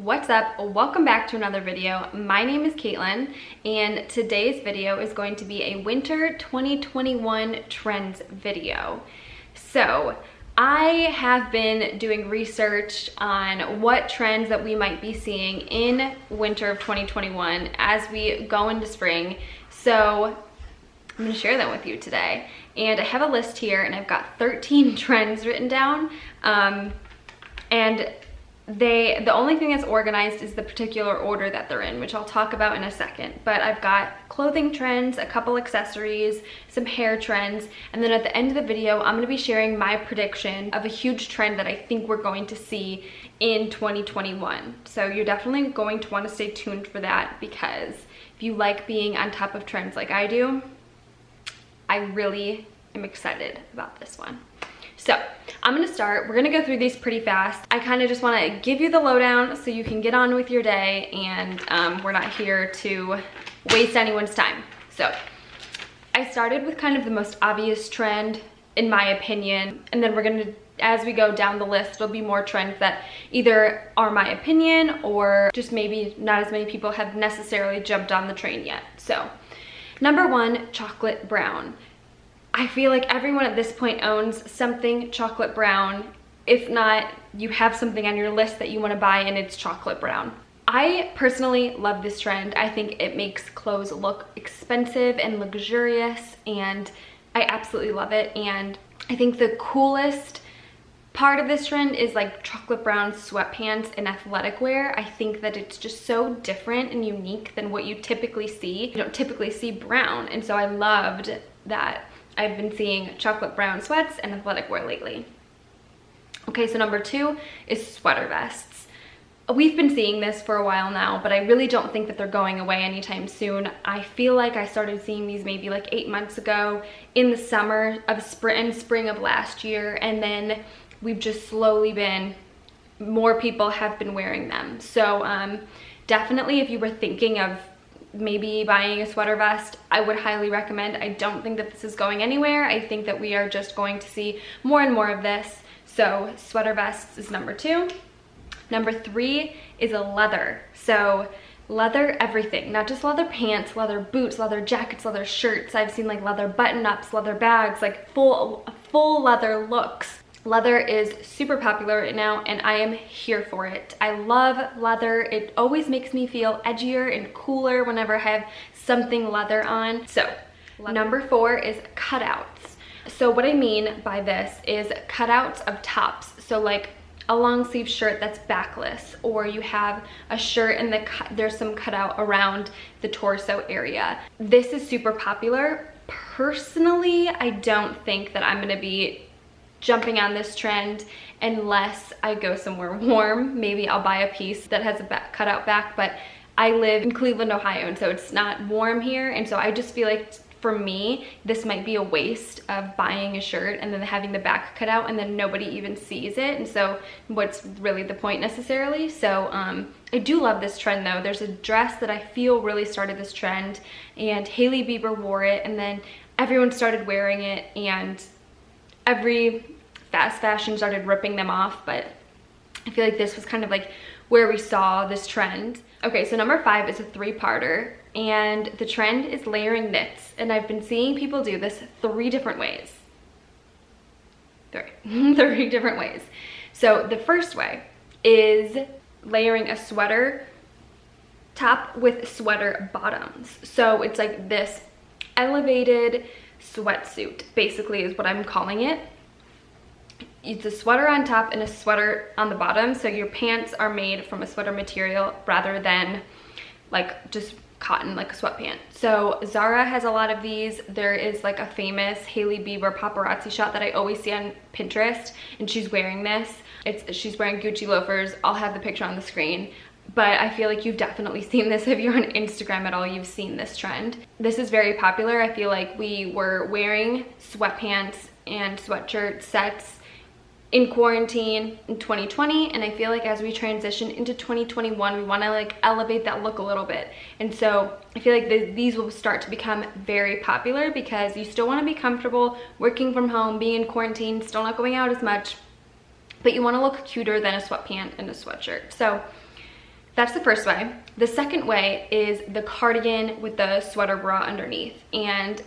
What's up? Welcome back to another video. My name is Caitlin and today's video is going to be a winter 2021 trends video. So I have been doing research on what trends that we might be seeing in winter of 2021 as we go into spring. So I'm going to share them with you today. And I have a list here and I've got 13 trends written down. And the only thing that's organized is the particular order that they're in, which I'll talk about in a second. But I've got clothing trends, a couple accessories, some hair trends, and then at the end of the video, I'm going to be sharing my prediction of a huge trend that I think we're going to see in 2021. So you're definitely going to want to stay tuned for that, because if you like being on top of trends like I do, I really am excited about this one. So I'm gonna start. We're gonna go through these pretty fast. I kind of just want to give you the lowdown so you can get on with your day, and we're not here to waste anyone's time. So I started with kind of the most obvious trend in my opinion, and then we're gonna, as we go down the list, there'll be more trends that either are my opinion or just maybe not as many people have necessarily jumped on the train yet. So number one, chocolate brown. I feel like everyone at this point owns something chocolate brown. If not, you have something on your list that you want to buy and it's chocolate brown. I personally love this trend. I think it makes clothes look expensive and luxurious, and I absolutely love it. And I think the coolest part of this trend is like chocolate brown sweatpants and athletic wear. I think that it's just so different and unique than what you typically see. You don't typically see brown, and so I loved that I've been seeing chocolate brown sweats and athletic wear lately. Okay, so number two is sweater vests. We've been seeing this for a while now, but I really don't think that they're going away anytime soon. I feel like I started seeing these maybe like 8 months ago in the summer of spring of last year, and then we've just slowly been, more people have been wearing them. So definitely if you were thinking of maybe buying a sweater vest, I would highly recommend. I don't think that this is going anywhere. I think that we are just going to see more and more of this. So sweater vests is number two. Number three is a leather. So leather everything, not just leather pants, leather boots, leather jackets, leather shirts. I've seen like leather button-ups, leather bags, like full leather looks. Leather is super popular right now and I am here for it. I love leather. It always makes me feel edgier and cooler whenever I have something leather on. So number four is cutouts. So what I mean by this is cutouts of tops. So like a long sleeve shirt that's backless, or you have a shirt and there's some cutout around the torso area. This is super popular. Personally, I don't think that I'm gonna be jumping on this trend unless I go somewhere warm. Maybe I'll buy a piece that has a cutout back, but I live in Cleveland, Ohio, and so it's not warm here, and so I just feel like for me this might be a waste of buying a shirt and then having the back cut out and then nobody even sees it, and so what's really the point necessarily? So I do love this trend though. There's a dress that I feel really started this trend, and Hailey Bieber wore it, and then everyone started wearing it, and every fast fashion started ripping them off, but I feel like this was kind of like where we saw this trend. Okay, so number five is a three-parter, and the trend is layering knits, and I've been seeing people do this three different ways. Three different ways. So the first way is layering a sweater top with sweater bottoms. So it's like this elevated sweatsuit basically is what I'm calling it. It's a sweater on top and a sweater on the bottom, so your pants are made from a sweater material rather than like just cotton like a sweatpant. So Zara has a lot of these. There is like a famous Hailey Bieber paparazzi shot that I always see on Pinterest, and she's wearing this. She's wearing Gucci loafers. I'll have the picture on the screen. But I feel like you've definitely seen this. If you're on Instagram at all, you've seen this trend. This is very popular. I feel like we were wearing sweatpants and sweatshirt sets in quarantine in 2020, and I feel like as we transition into 2021, we want to like elevate that look a little bit. And so I feel like these will start to become very popular because you still want to be comfortable working from home, being in quarantine, still not going out as much, but you want to look cuter than a sweatpant and a sweatshirt. So That's the first way. The second way is the cardigan with the sweater bra underneath. And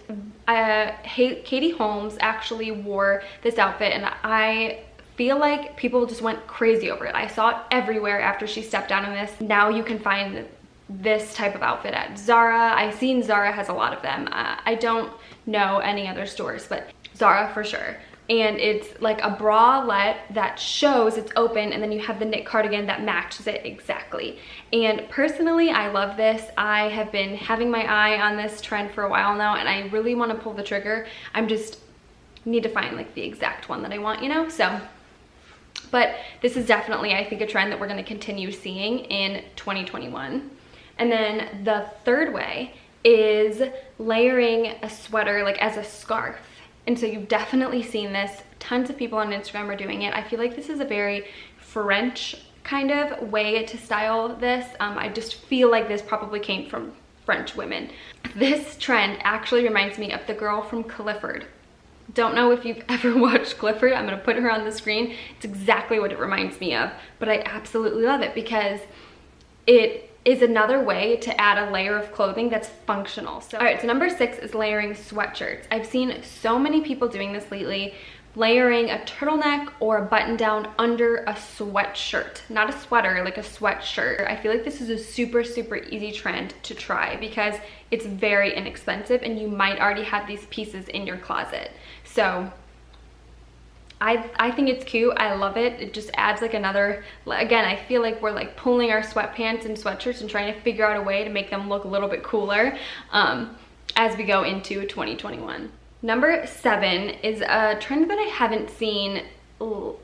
Katie Holmes actually wore this outfit, and I feel like people just went crazy over it. I saw it everywhere after she stepped down in this. Now you can find this type of outfit at Zara. I've seen Zara has a lot of them. I don't know any other stores, but Zara for sure. And it's like a bralette that shows it's open, and then you have the knit cardigan that matches it exactly. And personally, I love this. I have been having my eye on this trend for a while now, and I really want to pull the trigger. I'm just need to find like the exact one that I want, you know? So, but this is definitely, I think, a trend that we're going to continue seeing in 2021. And then the third way is layering a sweater like as a scarf. And so you've definitely seen this. Tons of people on Instagram are doing it. I feel like this is a very French kind of way to style this. I just feel like this probably came from French women. This trend actually reminds me of the girl from Clifford. Don't know if you've ever watched Clifford. I'm gonna put her on the screen. It's exactly what it reminds me of, but I absolutely love it because it is another way to add a layer of clothing that's functional. So, all right, so number 6 is layering sweatshirts. I've seen so many people doing this lately, layering a turtleneck or a button down under a sweatshirt, not a sweater, like a sweatshirt. I feel like this is a super, super easy trend to try because it's very inexpensive and you might already have these pieces in your closet. So I think it's cute. I love it. It just adds like another, again, I feel like we're like pulling our sweatpants and sweatshirts and trying to figure out a way to make them look a little bit cooler as we go into 2021. Number 7 is a trend that I haven't seen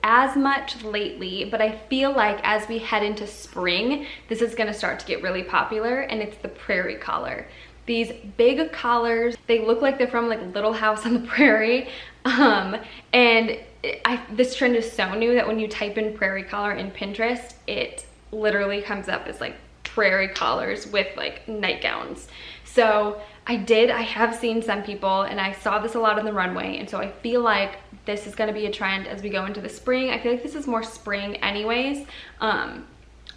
as much lately, but I feel like as we head into spring, this is gonna start to get really popular, and it's the prairie collar. These big collars, they look like they're from like Little House on the Prairie, and this trend is so new that when you type in prairie collar in Pinterest, it literally comes up as like prairie collars with like nightgowns. So I have seen some people, and I saw this a lot on the runway, and so I feel like this is going to be a trend as we go into the spring. I feel like this is more spring anyways,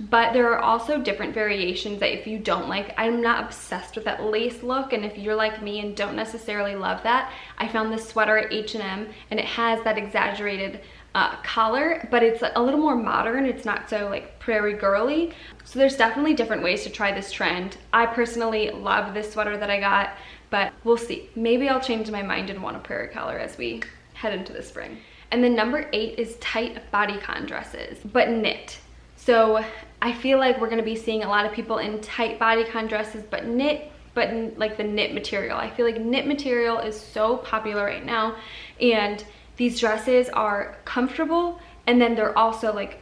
but there are also different variations that if you don't like, I'm not obsessed with that lace look, and if you're like me and don't necessarily love that, I found this sweater at H&M, and it has that exaggerated collar, but it's a little more modern. It's not so like prairie girly. So there's definitely different ways to try this trend. I personally love this sweater that I got, but we'll see. Maybe I'll change my mind and want a prairie collar as we head into the spring. And then number 8 is tight bodycon dresses, but knit. So I feel like we're gonna be seeing a lot of people in tight bodycon dresses, but knit, but in like the knit material. I feel like knit material is so popular right now, and these dresses are comfortable, and then they're also like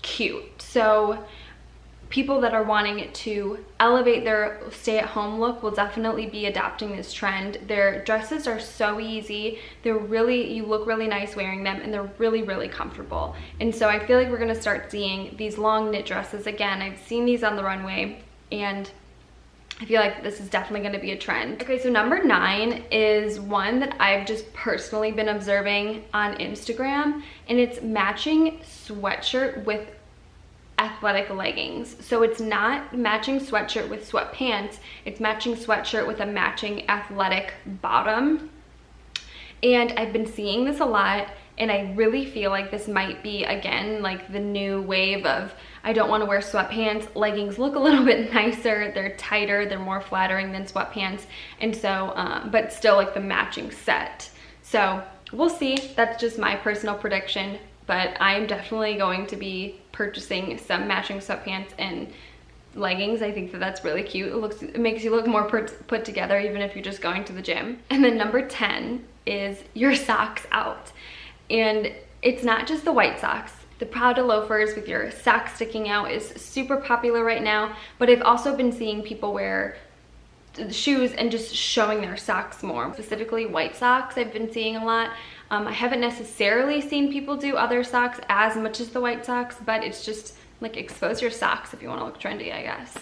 cute. So people that are wanting to elevate their stay-at-home look will definitely be adopting this trend. Their dresses are so easy. They're really, you look really nice wearing them, and they're really, really comfortable. And so I feel like we're gonna start seeing these long knit dresses again. I've seen these on the runway, and I feel like this is definitely going to be a trend. Okay, so number 9 is one that I've just personally been observing on Instagram, and it's matching sweatshirt with athletic leggings. So it's not matching sweatshirt with sweatpants, it's matching sweatshirt with a matching athletic bottom. And I've been seeing this a lot, and I really feel like this might be, again, like the new wave of, I don't want to wear sweatpants. Leggings look a little bit nicer, they're tighter, they're more flattering than sweatpants, and so, but still like the matching set. So we'll see, that's just my personal prediction, but I'm definitely going to be purchasing some matching sweatpants and leggings. I think that that's really cute. It makes you look more put together, even if you're just going to the gym. And then number 10 is your socks out. And it's not just the white socks. The Prada loafers with your socks sticking out is super popular right now, but I've also been seeing people wear shoes and just showing their socks more. Specifically white socks I've been seeing a lot. I haven't necessarily seen people do other socks as much as the white socks, but it's just like expose your socks if you want to look trendy, I guess.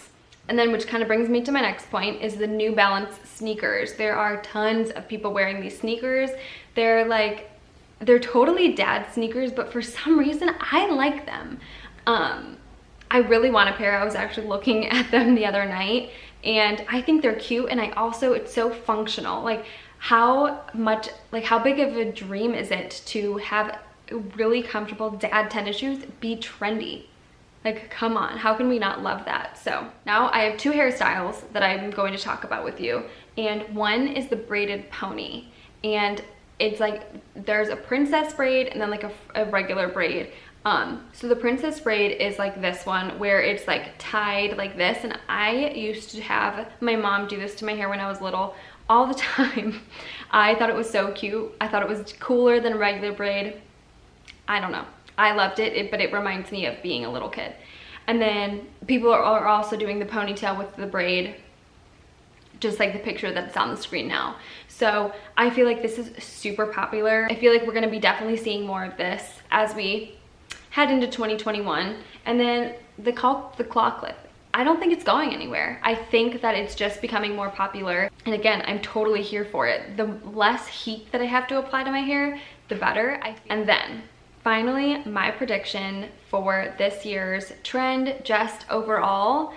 And then, which kind of brings me to my next point, is the New Balance sneakers. There are tons of people wearing these sneakers. They're totally dad sneakers, but for some reason I like them. I really want a pair. I was actually looking at them the other night and I think they're cute, and it's so functional. Like how big of a dream is it to have really comfortable dad tennis shoes be trendy? Like, come on, how can we not love that? So now I have 2 hairstyles that I'm going to talk about with you. And one is the braided pony. And it's like, there's a princess braid and then like a regular braid. So the princess braid is like this one where it's like tied like this. And I used to have my mom do this to my hair when I was little all the time. I thought it was so cute. I thought it was cooler than a regular braid. I don't know. I loved it, but it reminds me of being a little kid. And then people are also doing the ponytail with the braid, just like the picture that's on the screen now. So I feel like this is super popular. I feel like we're gonna be definitely seeing more of this as we head into 2021. And then the claw clip. I don't think it's going anywhere. I think that it's just becoming more popular. And again, I'm totally here for it. The less heat that I have to apply to my hair, the better. And then finally, my prediction for this year's trend, just overall,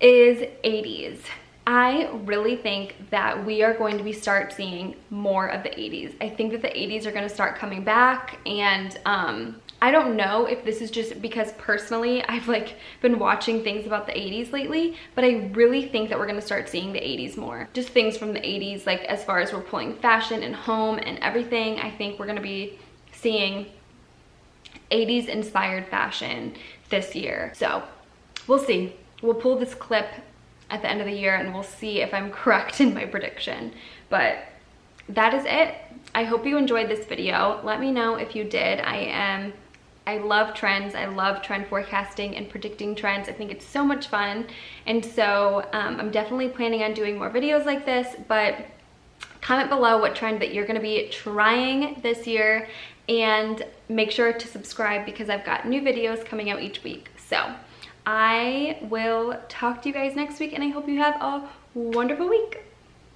is 80s. I really think that we are going to start seeing more of the 80s. I think that the 80s are going to start coming back, and I don't know if this is just because personally I've like been watching things about the 80s lately, but I really think that we're going to start seeing the 80s more. Just things from the 80s, like as far as we're pulling fashion and home and everything. I think we're going to be seeing 80s inspired fashion this year. So we'll see. We'll pull this clip at the end of the year and we'll see if I'm correct in my prediction. But that is it. I hope you enjoyed this video. Let me know if you did. I love trends. I love trend forecasting and predicting trends. I think it's so much fun. And so I'm definitely planning on doing more videos like this, but comment below what trend that you're gonna be trying this year, and make sure to subscribe because I've got new videos coming out each week. So I will talk to you guys next week, and I hope you have a wonderful week.